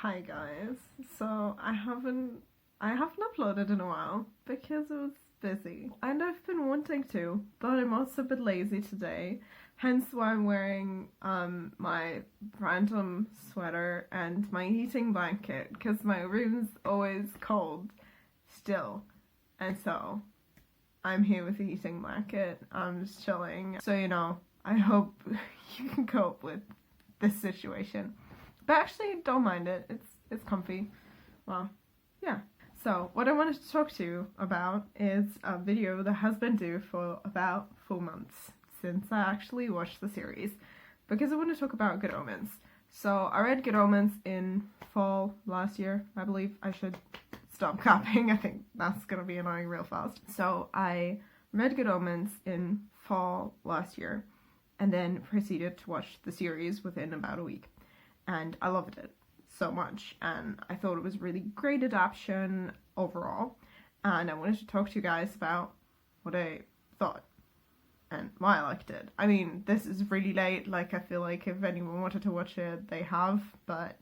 Hi guys. So I haven't uploaded in a while because I was busy. And I've been wanting to, but I'm also a bit lazy today. Hence why I'm wearing my random sweater and my heating blanket because my room's always cold still. And so I'm here with the heating blanket. I'm just chilling. So I hope you can cope with this situation. But actually, don't mind it. It's comfy. Well, yeah. So what I wanted to talk to you about is a video that has been due for about 4 months since I actually watched the series, because I want to talk about Good Omens. So I read Good Omens in fall last year, I believe. I should stop clapping. I think that's gonna be annoying real fast. So I read Good Omens in fall last year, and then proceeded to watch the series within about a week. And I loved it so much, and I thought it was really great adaptation overall, and I wanted to talk to you guys about what I thought and why I liked it. I mean, this is really late, like I feel like if anyone wanted to watch it, they have, but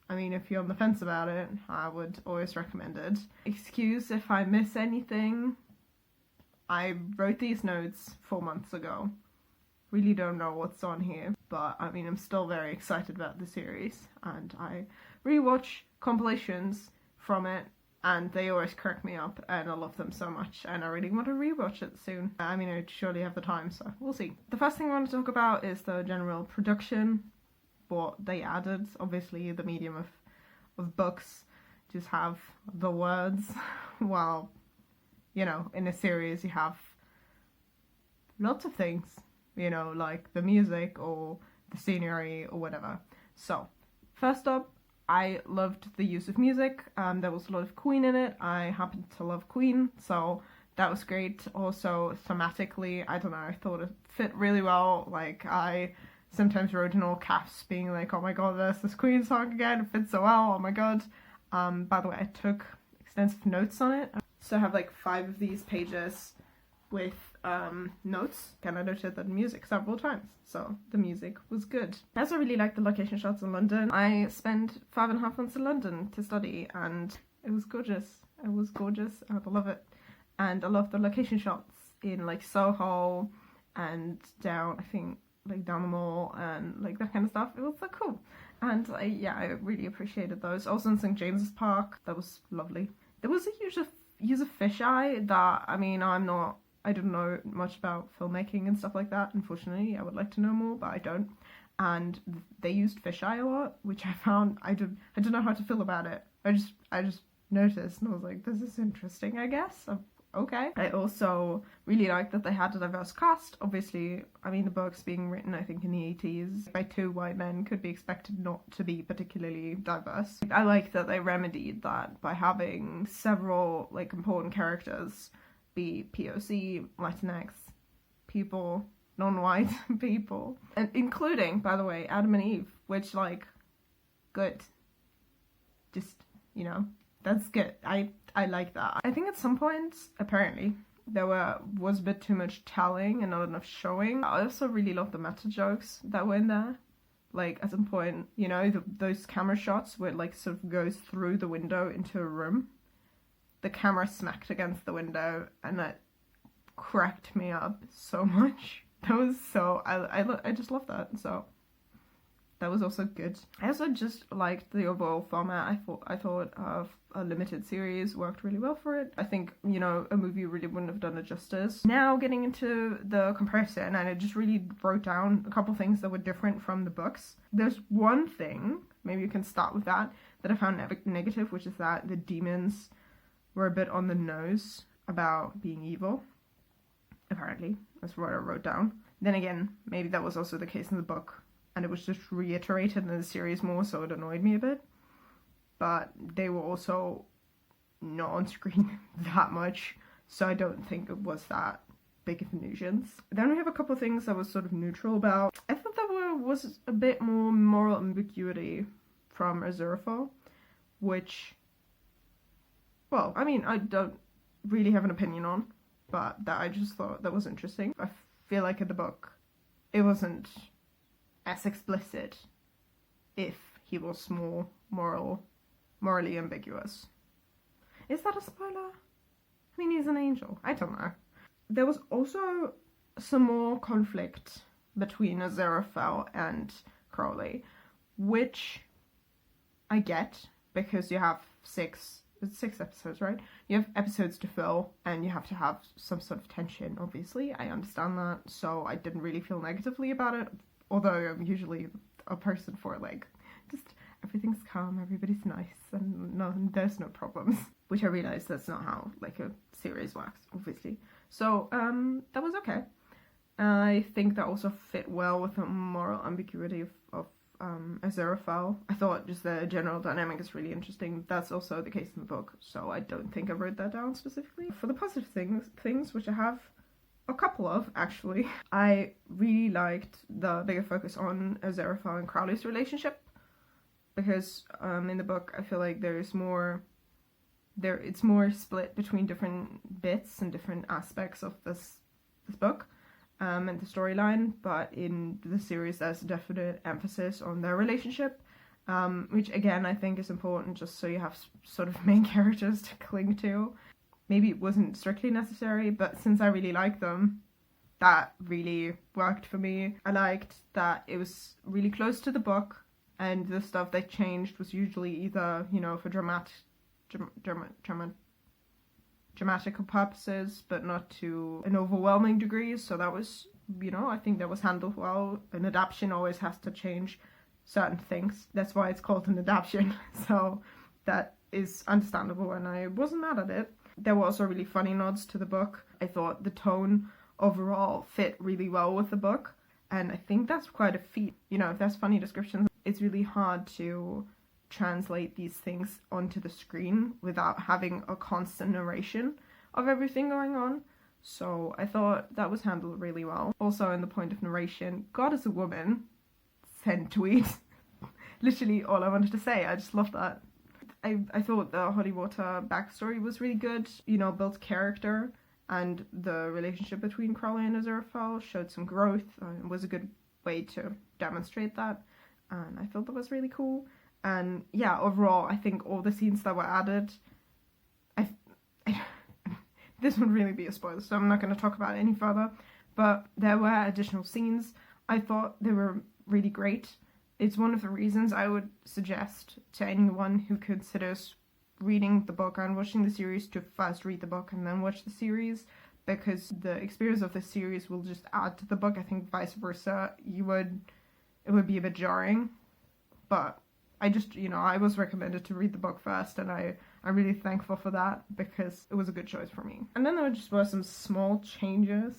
I mean, if you're on the fence about it, I would always recommend it. Excuse if I miss anything. I wrote these notes 4 months ago. Really don't know what's on here, but I mean, I'm still very excited about the series, and I rewatch compilations from it, and they always crack me up, and I love them so much, and I really want to rewatch it soon. I mean, I surely have the time, so we'll see. The first thing I want to talk about is the general production, what they added. Obviously, the medium of books just have the words, while, in a series you have lots of things. Like the music or the scenery or whatever. So, first up, I loved the use of music. There was a lot of Queen in it. I happen to love Queen, so that was great. Also, thematically, I don't know, I thought it fit really well. Like, I sometimes wrote in all caps being like, oh my god, there's this Queen song again, it fits so well, oh my god. By the way, I took extensive notes on it. So I have like 5 of these pages with notes, and I noted the music several times, so the music was good. I also really liked the location shots in London. I spent 5.5 months in London to study, and it was gorgeous. It was gorgeous, and I love it. And I love the location shots in like Soho and down, I think, like down the mall and like that kind of stuff. It was so cool, and I really appreciated those. Also in St James's Park, that was lovely. There was a use of fisheye that, I mean, I don't know much about filmmaking and stuff like that, unfortunately. I would like to know more, but I don't. And they used fisheye a lot, which I found, I don't know how to feel about it. I just noticed, and I was like, this is interesting, I guess. Okay. I also really liked that they had a diverse cast. Obviously, I mean, the book's being written, I think, in the 80s by 2 white men, could be expected not to be particularly diverse. I like that they remedied that by having several, like, important characters be POC, Latinx people, non-white people, and including, by the way, Adam and Eve, which, like, good. Just, that's good. I like that. I think at some points, apparently, there was a bit too much telling and not enough showing. I also really love the meta jokes that were in there. Like, at some point, those camera shots where it, like, sort of goes through the window into a room. The camera smacked against the window, and that cracked me up so much. That was so, I just love that, so that was also good. I also just liked the overall format. I thought a limited series worked really well for it. I think, a movie really wouldn't have done it justice. Now getting into the comparison, and I just really wrote down a couple things that were different from the books. There's one thing, maybe you can start with that I found negative, which is that the demons were a bit on the nose about being evil. Apparently, that's what I wrote down. Then again, maybe that was also the case in the book, and it was just reiterated in the series more, so it annoyed me a bit. But they were also not on screen that much, so I don't think it was that big of a nuisance. Then we have a couple of things I was sort of neutral about. I thought there was a bit more moral ambiguity from Aziraphale, which, well, I mean, I don't really have an opinion on, but that I just thought that was interesting. I feel like in the book, it wasn't as explicit if he was more morally ambiguous. Is that a spoiler? I mean, he's an angel. I don't know. There was also some more conflict between Aziraphale and Crowley, which I get, because you have six episodes, right? You have episodes to fill, and you have to have some sort of tension, obviously. I understand that, so I didn't really feel negatively about it, although I'm usually a person for, like, just everything's calm, everybody's nice, and there's no problems. Which I realize that's not how, like, a series works, obviously. So, that was okay. I think that also fit well with the moral ambiguity of Aziraphale. I thought just the general dynamic is really interesting. That's also the case in the book, so I don't think I wrote that down specifically. For the positive things, which I have a couple of, actually, I really liked the bigger focus on Aziraphale and Crowley's relationship, because in the book I feel like it's more split between different bits and different aspects of this book. And the storyline, but in the series there's a definite emphasis on their relationship, which again I think is important, just so you have sort of main characters to cling to. Maybe it wasn't strictly necessary, but since I really like them, that really worked for me. I liked that it was really close to the book, and the stuff they changed was usually either, you know, for dramatical purposes, but not to an overwhelming degree. So that was, you know, I think that was handled well. An adaptation always has to change certain things. That's why it's called an adaptation. So that is understandable, and I wasn't mad at it. There were also really funny nods to the book. I thought the tone overall fit really well with the book, and I think that's quite a feat. You know, if there's funny descriptions, it's really hard to translate these things onto the screen without having a constant narration of everything going on. So I thought that was handled really well. Also, in the point of narration, God is a woman, send tweet. Literally all I wanted to say. I just loved that. I thought the Holy Water backstory was really good, you know, built character, and the relationship between Crowley and Aziraphale showed some growth, and was a good way to demonstrate that, and I thought that was really cool. And yeah, overall, I think all the scenes that were added, this would really be a spoiler, so I'm not going to talk about it any further, but there were additional scenes. I thought they were really great. It's one of the reasons I would suggest to anyone who considers reading the book and watching the series to first read the book and then watch the series, because the experience of the series will just add to the book. I think vice versa, it would be a bit jarring, but I just, you know, I was recommended to read the book first, and I'm really thankful for that, because it was a good choice for me. And then there were some small changes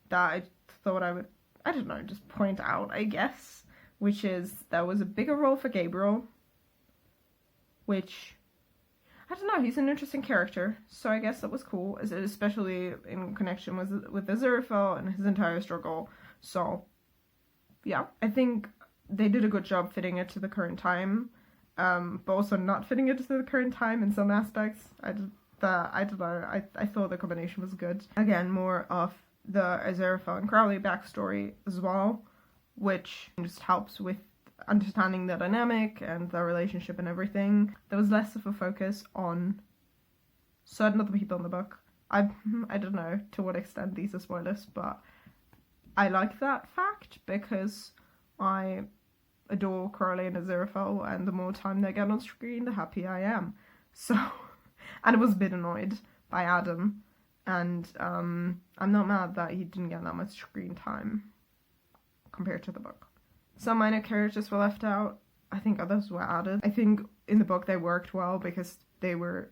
that I thought I would, I don't know, just point out, I guess, which is there was a bigger role for Gabriel, which, I don't know, he's an interesting character, so I guess that was cool, especially in connection with Aziraphale and his entire struggle. So, yeah, I think they did a good job fitting it to the current time, but also not fitting it to the current time in some aspects. I don't know, I thought the combination was good. Again, more of the Aziraphale and Crowley backstory as well, which just helps with understanding the dynamic and the relationship and everything. There was less of a focus on certain other people in the book. I don't know to what extent these are spoilers, but I like that fact, because I adore Crowley and Aziraphale, and the more time they get on screen, the happier I am. So, and I was a bit annoyed by Adam, and I'm not mad that he didn't get that much screen time compared to the book. Some minor characters were left out. I think others were added. I think in the book they worked well because they were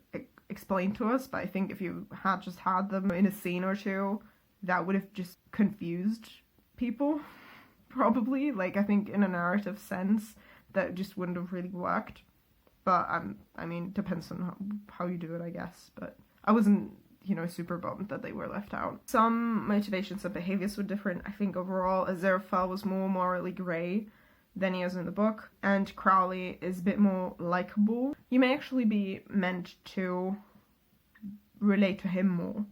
explained to us, but I think if you had just had them in a scene or two, that would have just confused people. Probably, like, I think in a narrative sense that just wouldn't have really worked, but I mean, depends on how you do it, I guess, but I wasn't, you know, super bummed that they were left out. Some motivations and behaviors were different. I think overall Aziraphale was more morally grey than he is in the book, and Crowley is a bit more likable. You may actually be meant to relate to him more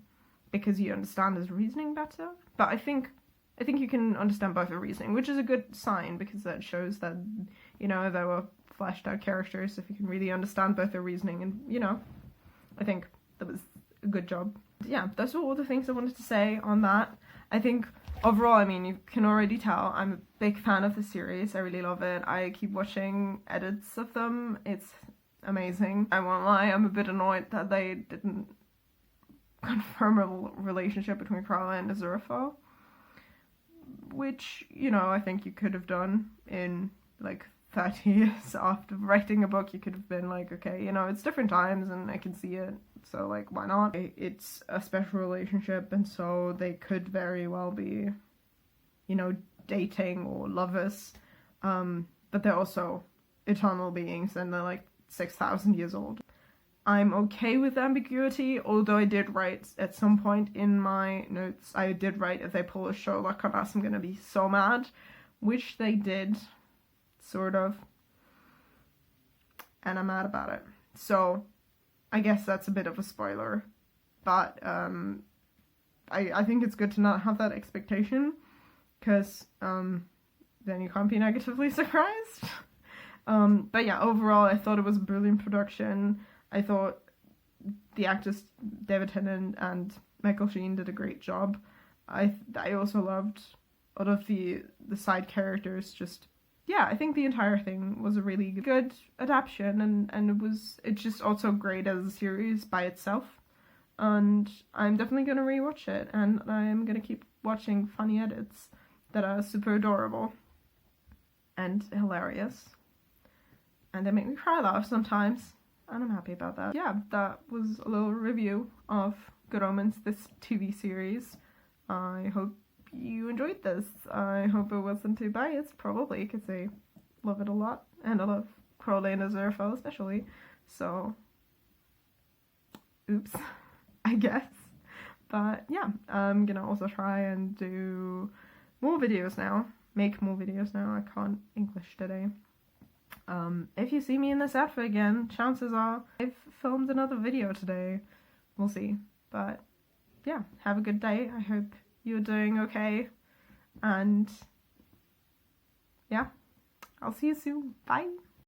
because you understand his reasoning better, but I think you can understand both the reasoning, which is a good sign, because that shows that, you know, there were fleshed out characters, if you can really understand both their reasoning, and you know, I think that was a good job. Yeah, those were all the things I wanted to say on that. I think overall, I mean, you can already tell I'm a big fan of the series. I really love it. I keep watching edits of them. It's amazing. I won't lie, I'm a bit annoyed that they didn't confirm a relationship between Carla and Aziraphale, which, you know, I think you could have done in like 30 years after writing a book. You could have been like, okay, you know, it's different times and I can see it, so like, why not? It's a special relationship, and so they could very well be, you know, dating or lovers, but they're also eternal beings and they're like 6,000 years old. I'm okay with ambiguity, although I did write at some point in my notes, I did write, if they pull a Sherlock on us, I'm gonna be so mad, which they did, sort of, and I'm mad about it. So I guess that's a bit of a spoiler, but I think it's good to not have that expectation, because then you can't be negatively surprised. But yeah, overall I thought it was a brilliant production. I thought the actors David Tennant and Michael Sheen did a great job. I also loved all of the side characters. Just, yeah, I think the entire thing was a really good adaptation, and it's just also great as a series by itself. And I'm definitely gonna rewatch it, and I'm gonna keep watching funny edits that are super adorable and hilarious, and they make me cry laugh sometimes. And I'm happy about that. Yeah, that was a little review of Good Omens, this TV series. I hope you enjoyed this. I hope it wasn't too biased, probably, because I love it a lot. And I love Crowley and Aziraphale especially. So, oops, I guess. But yeah, I'm gonna also try and do more videos now. Make more videos now. I can't English today. If you see me in this outfit again, chances are I've filmed another video today. We'll see. But yeah, have a good day. I hope you're doing okay. And yeah, I'll see you soon. Bye.